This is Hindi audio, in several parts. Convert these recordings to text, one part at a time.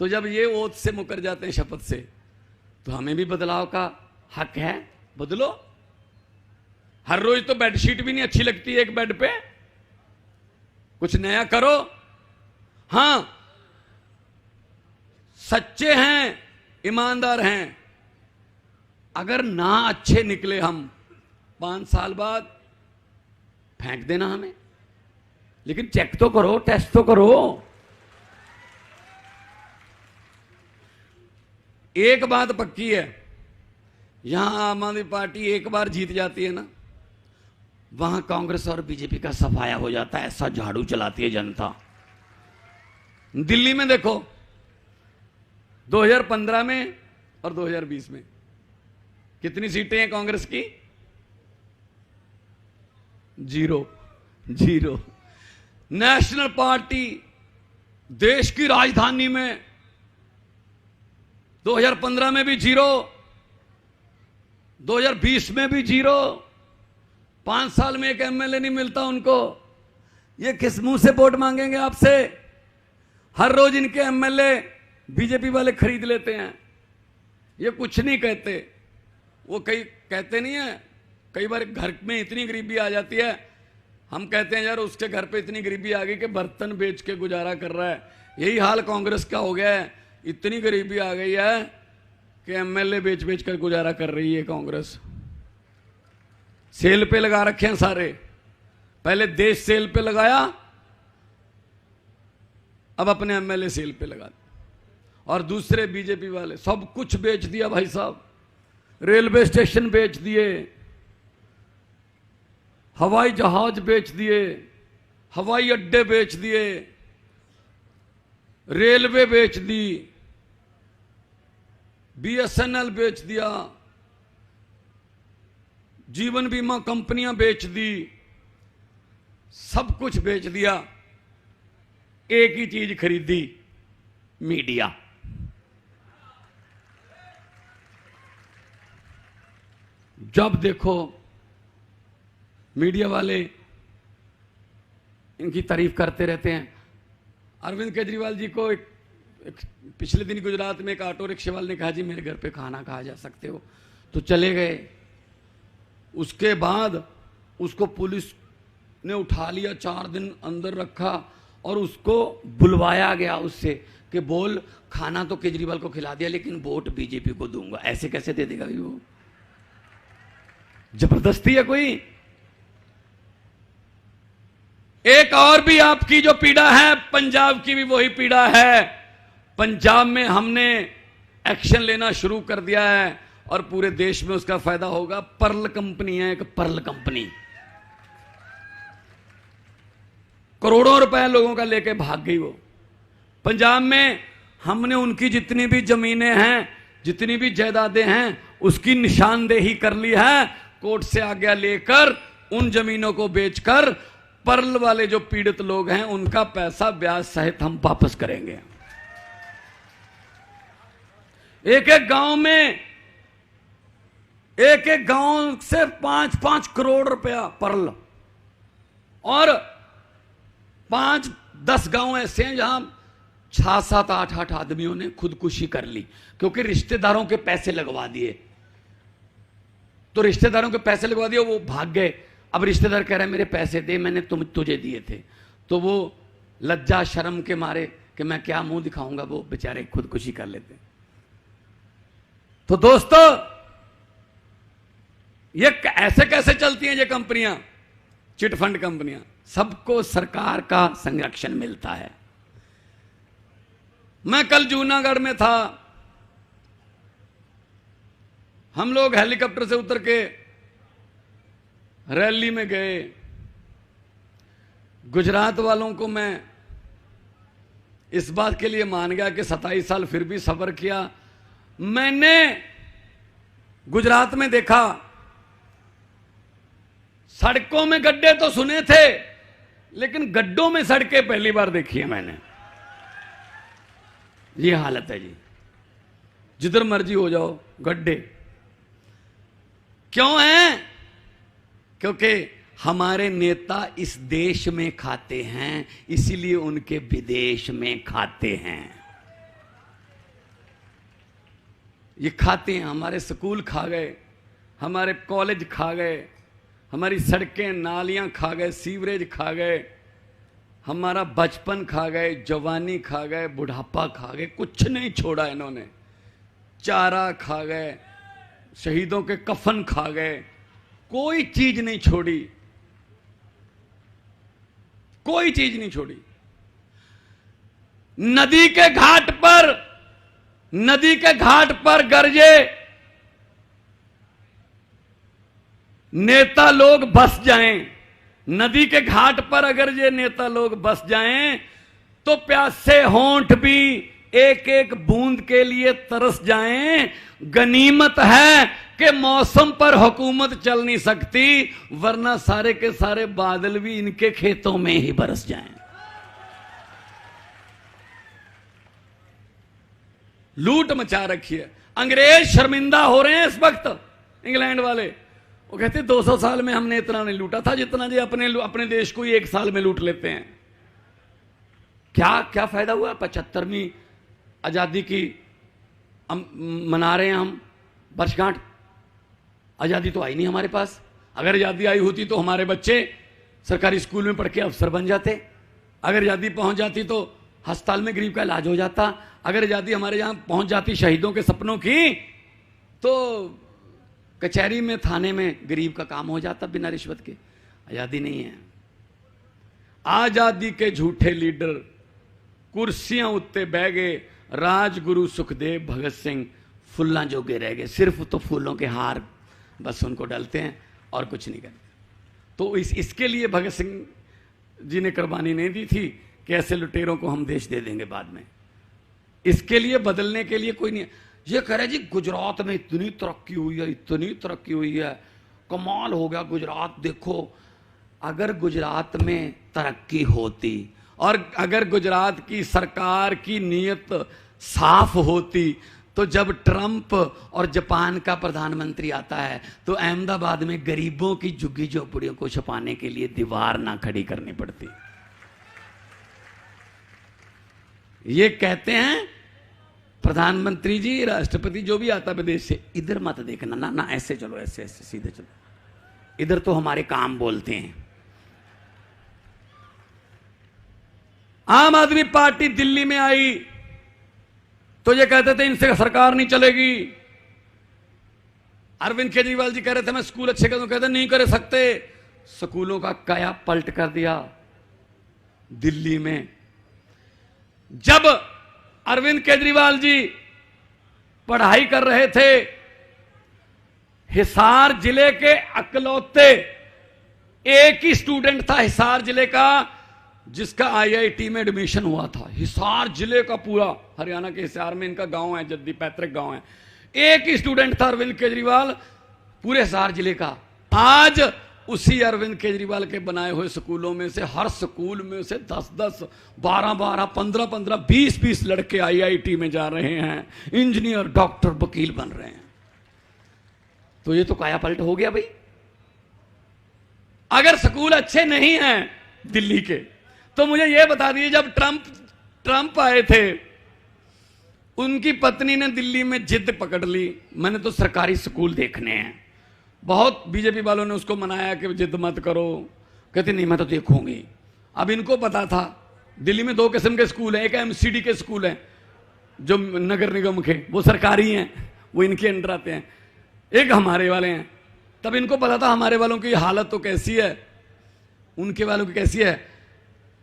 तो जब ये ओथ से मुकर जाते हैं, शपथ से, तो हमें भी बदलाव का हक है। बदलो। हर रोज तो बेडशीट भी नहीं अच्छी लगती एक बेड पे, कुछ नया करो। हां, सच्चे हैं, ईमानदार हैं, अगर ना अच्छे निकले हम 5 साल बाद फेंक देना हमें, लेकिन चेक तो करो, टेस्ट तो करो। एक बात पक्की है, यहां आम आदमी पार्टी एक बार जीत जाती है ना, वहां कांग्रेस और बीजेपी का सफाया हो जाता है। ऐसा झाड़ू चलाती है जनता। दिल्ली में देखो, 2015 में और 2020 में कितनी सीटें हैं कांग्रेस की? 0 0। नेशनल पार्टी देश की राजधानी में 2015 में भी 0, 2020 में भी 0। 5 साल में एक एमएलए नहीं मिलता उनको। ये किस मुंह से वोट मांगेंगे आपसे? हर रोज इनके एमएलए बीजेपी वाले खरीद लेते हैं। ये कुछ नहीं कहते, वो कई कहते नहीं है। कई बार घर में इतनी गरीबी आ जाती है, हम कहते हैं यार उसके घर पे इतनी गरीबी आ गई कि बर्तन बेच के गुजारा कर रहा है। यही हाल कांग्रेस का हो गया है। इतनी गरीबी आ गई है कि एमएलए बेच बेच कर गुजारा कर रही है कांग्रेस। सेल पे लगा रखे हैं सारे। पहले देश सेल पे लगाया, अब अपने एमएलए सेल पे लगा, और दूसरे बीजेपी वाले सब कुछ बेच दिया भाई साहब। रेलवे स्टेशन बेच दिए, हवाई जहाज बेच दिए, हवाई अड्डे बेच दिए, रेलवे बेच दी, बीएसएनएल बेच दिया, जीवन बीमा कंपनियां बेच दी, सब कुछ बेच दिया। एक ही चीज खरीदी, मीडिया। जब देखो मीडिया वाले इनकी तारीफ करते रहते हैं। अरविंद केजरीवाल जी को एक पिछले दिन गुजरात में एक ऑटो रिक्शे वाले ने कहा जी मेरे घर पे खाना खा जा सकते हो, तो चले गए। उसके बाद उसको पुलिस ने उठा लिया, 4 दिन अंदर रखा, और उसको बुलवाया गया उससे कि बोल खाना तो केजरीवाल को खिला दिया लेकिन वोट बीजेपी को दूंगा। ऐसे कैसे दे देगा भाई? वो जबरदस्ती है कोई? एक और भी आपकी जो पीड़ा है, पंजाब की भी वही पीड़ा है। पंजाब में हमने एक्शन लेना शुरू कर दिया है और पूरे देश में उसका फायदा होगा। पर्ल कंपनी है, एक पर्ल कंपनी, करोड़ों रुपए लोगों का लेके भाग गई वो। पंजाब में हमने उनकी जितनी भी जमीनें हैं, जितनी भी जायदादें हैं, उसकी निशानदेही कर ली है। कोर्ट से आज्ञा लेकर उन जमीनों को बेचकर पर्ल वाले जो पीड़ित लोग हैं उनका पैसा ब्याज सहित हम वापस करेंगे। एक एक गांव में, एक एक गांव से 5-5 करोड़ रुपया पर्ल, और 5-10 गांव ऐसे हैं जहां 6-7-8 आदमियों ने खुदकुशी कर ली क्योंकि रिश्तेदारों के पैसे लगवा दिए। तो रिश्तेदारों के पैसे लगवा दिए, वो भाग गए। अब रिश्तेदार कह रहे हैं मेरे पैसे दे, मैंने तुझे दिए थे। तो वो लज्जा शर्म के मारे कि मैं क्या मुंह दिखाऊंगा, वो बेचारे खुदकुशी कर लेते। तो दोस्तों, ये ऐसे कैसे चलती हैं ये कंपनियां, चिटफंड कंपनियां? सबको सरकार का संरक्षण मिलता है। मैं कल जूनागढ़ में था, हम लोग हेलीकॉप्टर से उतर के रैली में गए। गुजरात वालों को मैं इस बात के लिए मान गया कि 27 साल फिर भी सब्र किया। मैंने गुजरात में देखा, सड़कों में गड्ढे तो सुने थे लेकिन गड्ढों में सड़कें पहली बार देखी है मैंने। ये हालत है जी, जिधर मर्जी हो जाओ गड्ढे। क्यों है? क्योंकि हमारे नेता इस देश में खाते हैं, इसीलिए उनके विदेश में खाते हैं। ये खाते हैं, हमारे स्कूल खा गए, हमारे कॉलेज खा गए, हमारी सड़कें नालियां खा गए, सीवरेज खा गए, हमारा बचपन खा गए, जवानी खा गए, बुढ़ापा खा गए, कुछ नहीं छोड़ा इन्होंने। चारा खा गए, शहीदों के कफन खा गए, कोई चीज नहीं छोड़ी, कोई चीज नहीं छोड़ी। नदी के घाट पर गरजे नेता लोग बस जाएं। नदी के घाट पर अगर ये नेता लोग बस जाएं तो प्यासे होंठ भी एक एक बूंद के लिए तरस जाएं। गनीमत है कि मौसम पर हुकूमत चल नहीं सकती, वरना सारे के सारे बादल भी इनके खेतों में ही बरस जाएं। लूट मचा रखी है। अंग्रेज शर्मिंदा हो रहे हैं इस वक्त, इंग्लैंड वाले। वो कहते 200 साल में हमने इतना नहीं लूटा था जितना जी अपने देश को ही 1 साल में लूट लेते हैं। क्या क्या फायदा हुआ? 75वीं आजादी की मना रहे हैं हम वर्षगांठ। आजादी तो आई नहीं हमारे पास। अगर आजादी आई होती तो हमारे बच्चे सरकारी स्कूल में पढ़ के अफसर बन जाते। अगर आजादी पहुंच जाती तो अस्पताल में गरीब का इलाज हो जाता। अगर आजादी हमारे यहां पहुंच जाती शहीदों के सपनों की, तो कचहरी में थाने में गरीब का काम हो जाता बिना रिश्वत के। आजादी नहीं है। आजादी के झूठे लीडर कुर्सियां उत्ते बह गए। राजगुरु सुखदेव भगत सिंह फुल्ला जोगे रह गए। सिर्फ तो फूलों के हार बस उनको डालते हैं और कुछ नहीं करते। तो इसके लिए भगत सिंह जी ने कुर्बानी नहीं दी थी कि ऐसे लुटेरों को हम देश दे देंगे बाद में। इसके लिए बदलने के लिए कोई नहीं। ये कह रहे जी गुजरात में इतनी तरक्की हुई है, इतनी तरक्की हुई है, कमाल हो गया गुजरात। देखो, अगर गुजरात में तरक्की होती और अगर गुजरात की सरकार की नीयत साफ होती तो जब ट्रंप और जापान का प्रधानमंत्री आता है तो अहमदाबाद में गरीबों की झुग्गी झोपड़ियों को छुपाने के लिए दीवार ना खड़ी करनी पड़ती। ये कहते हैं प्रधानमंत्री जी, राष्ट्रपति जो भी आता विदेश से, इधर मत देखना ना, ना ऐसे चलो, ऐसे ऐसे सीधे चलो, इधर तो हमारे काम बोलते हैं। आम आदमी पार्टी दिल्ली में आई तो ये कहते थे इनसे सरकार नहीं चलेगी। अरविंद केजरीवाल जी कह रहे थे मैं स्कूल अच्छे कर दूं, कहते नहीं कर सकते। स्कूलों का काया पलट कर दिया दिल्ली में। जब अरविंद केजरीवाल जी पढ़ाई कर रहे थे, हिसार जिले के अकलौते एक ही स्टूडेंट था हिसार जिले का जिसका आईआईटी में एडमिशन हुआ था। हिसार जिले का पूरा, हरियाणा के हिसार में इनका गांव है, जद्दी पैतृक गांव है। एक ही स्टूडेंट था अरविंद केजरीवाल पूरे हिसार जिले का। आज उसी अरविंद केजरीवाल के बनाए हुए स्कूलों में से, हर स्कूल में से 10-10, 12-12, 15-15, 20-20 लड़के आईआईटी में जा रहे हैं, इंजीनियर, डॉक्टर, वकील बन रहे हैं। तो ये तो काया पलट हो गया भाई। अगर स्कूल अच्छे नहीं हैं दिल्ली के तो मुझे यह बता दीजिए, जब ट्रंप आए थे उनकी पत्नी ने दिल्ली में जिद पकड़ ली, मैंने तो सरकारी स्कूल देखने हैं। बहुत बीजेपी वालों ने उसको मनाया कि जिद मत करो, कहती नहीं मैं तो देखूंगी। अब इनको पता था दिल्ली में 2 किस्म के स्कूल हैं। एक एमसीडी के स्कूल हैं जो नगर निगम के, वो सरकारी हैं, वो इनके अंडर आते हैं। एक हमारे वाले हैं। तब इनको पता था हमारे वालों की हालत तो कैसी है, उनके वालों की कैसी है।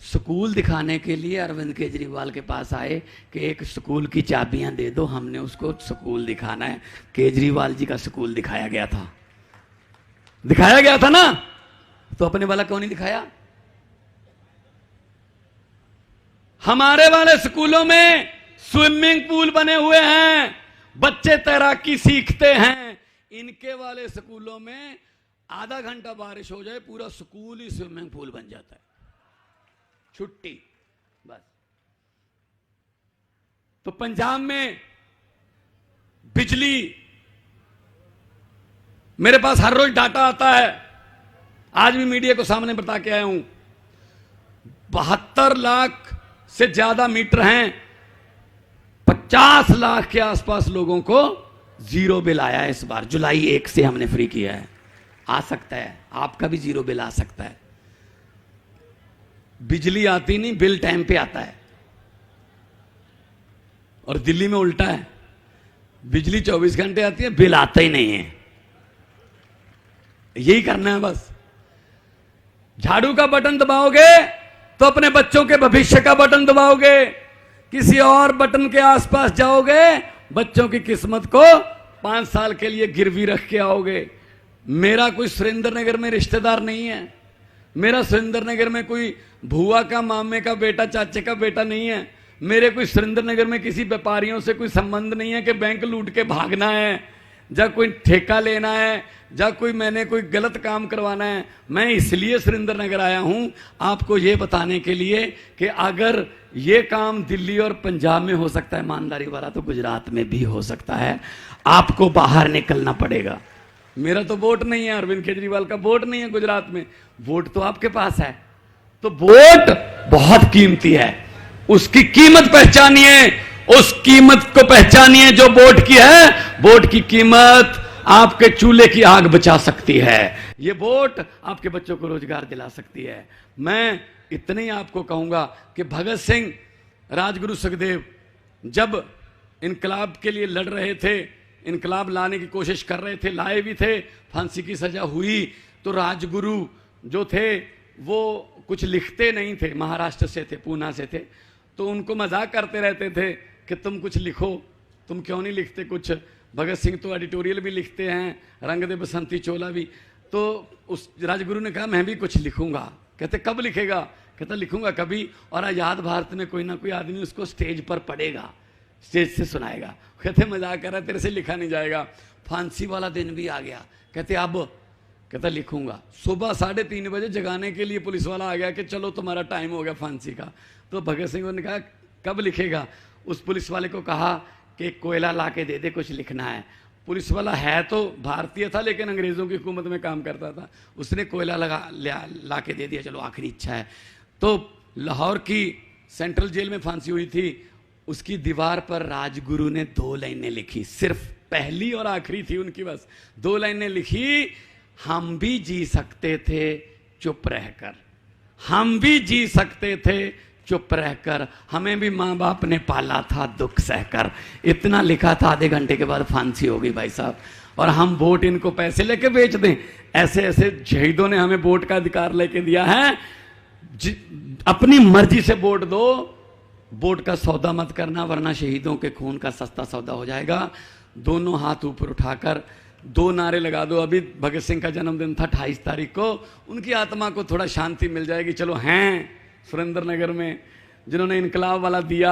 स्कूल दिखाने के लिए अरविंद केजरीवाल के पास आए कि एक स्कूल की चाबियां दे दो, हमने उसको स्कूल दिखाना है। केजरीवाल जी का स्कूल दिखाया गया था ना, तो अपने वाला क्यों नहीं दिखाया? हमारे वाले स्कूलों में स्विमिंग पूल बने हुए हैं, बच्चे तैराकी सीखते हैं। इनके वाले स्कूलों में आधा घंटा बारिश हो जाए पूरा स्कूल ही स्विमिंग पूल बन जाता है, छुट्टी बस। तो पंजाब में बिजली, मेरे पास हर रोज डाटा आता है, आज भी मीडिया को सामने बता के आया हूं। 72 लाख से ज्यादा मीटर हैं, 50 लाख के आसपास लोगों को जीरो बिल आया है इस बार, जुलाई 1 से हमने फ्री किया है। आ सकता है आपका भी जीरो बिल आ सकता है। बिजली आती नहीं, बिल टाइम पे आता है। और दिल्ली में उल्टा है, बिजली 24 घंटे आती है, बिल आता ही नहीं है। यही करना है बस। झाड़ू का बटन दबाओगे तो अपने बच्चों के भविष्य का बटन दबाओगे, किसी और बटन के आसपास जाओगे, बच्चों की किस्मत को 5 साल के लिए गिरवी रख के आओगे। मेरा कोई सुरेंद्र नगर में रिश्तेदार नहीं है, मेरा सुरेंद्र नगर में कोई भुआ का, मामे का बेटा, चाचे का बेटा नहीं है, मेरे कोई सुरेंद्र नगर में किसी व्यापारियों से कोई संबंध नहीं है कि बैंक लूट के भागना है, या कोई ठेका लेना है, या कोई मैंने कोई गलत काम करवाना है। मैं इसलिए सुरेंद्र नगर आया हूं आपको यह बताने के लिए कि अगर यह काम दिल्ली और पंजाब में हो सकता है ईमानदारी वाला, तो गुजरात में भी हो सकता है। आपको बाहर निकलना पड़ेगा। मेरा तो वोट नहीं है, अरविंद केजरीवाल का वोट नहीं है गुजरात में, वोट तो आपके पास है। तो वोट बहुत कीमती है, उसकी कीमत पहचानिए, उस कीमत को पहचानिए जो वोट की है। वोट की कीमत आपके चूल्हे की आग बचा सकती है, ये वोट आपके बच्चों को रोजगार दिला सकती है। मैं इतने ही आपको कहूंगा कि भगत सिंह, राजगुरु सुखदेव जब इनकलाब के लिए लड़ रहे थे, इनकलाब लाने की कोशिश कर रहे थे, लाए भी थे, फांसी की सजा हुई, तो राजगुरु जो थे वो कुछ लिखते नहीं थे, महाराष्ट्र से थे, पूना से थे, तो उनको मजाक करते रहते थे कि तुम कुछ लिखो, तुम क्यों नहीं लिखते कुछ। भगत सिंह तो एडिटोरियल भी लिखते हैं, रंग दे बसंती चोला भी। तो उस राजगुरु ने कहा मैं भी कुछ लिखूंगा। कहते कब लिखेगा? कहता लिखूंगा कभी, और आजाद भारत में कोई ना कोई आदमी उसको स्टेज पर पढ़ेगा, स्टेज से सुनाएगा। कहते मजाक कर रहा है, तेरे से लिखा नहीं जाएगा। फांसी वाला दिन भी आ गया, कहते अब, कहता लिखूंगा। सुबह 3:30 बजे जगाने के लिए पुलिस वाला आ गया कि चलो तुम्हारा टाइम हो गया फांसी का। तो भगत सिंह ने कहा कब लिखेगा? उस पुलिस वाले को कहा कि कोयला ला के दे दे, कुछ लिखना है। पुलिस वाला है तो भारतीय था लेकिन अंग्रेजों की हुकूमत में काम करता था, उसने कोयला ला के दे दिया, चलो आखिरी इच्छा है। तो लाहौर की सेंट्रल जेल में फांसी हुई थी, उसकी दीवार पर राजगुरु ने 2 लाइनें लिखी, सिर्फ पहली और आखिरी थी उनकी, बस 2 लाइनें लिखी। हम भी जी सकते थे चुप रहकर, हम भी जी सकते थे चुप रहकर, हमें भी माँ बाप ने पाला था दुख सहकर। इतना लिखा था, आधे घंटे के बाद फांसी हो गई भाई साहब। और हम वोट इनको पैसे लेके बेच दें? ऐसे ऐसे शहीदों ने हमें वोट का अधिकार लेके दिया है। अपनी मर्जी से वोट दो, वोट का सौदा मत करना, वरना शहीदों के खून का सस्ता सौदा हो जाएगा। दोनों हाथ ऊपर उठाकर 2 नारे लगा दो। अभी भगत सिंह का जन्मदिन था 28 तारीख को, उनकी आत्मा को थोड़ा शांति मिल जाएगी। चलो हैं सुरेंद्र नगर में जिन्होंने इनकलाब वाला दिया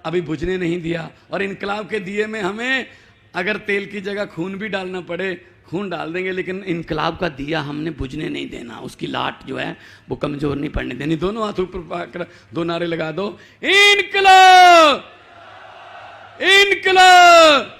अभी बुझने नहीं दिया, और इनकलाब के दिए में हमें अगर तेल की जगह खून भी डालना पड़े खून डाल देंगे, लेकिन इनकलाब का दिया हमने बुझने नहीं देना, उसकी लाट जो है वो कमजोर नहीं पड़ने देनी। दोनों हाथ ऊपर पाकर 2 नारे लगा दो, इनकलाब, इनकलाब।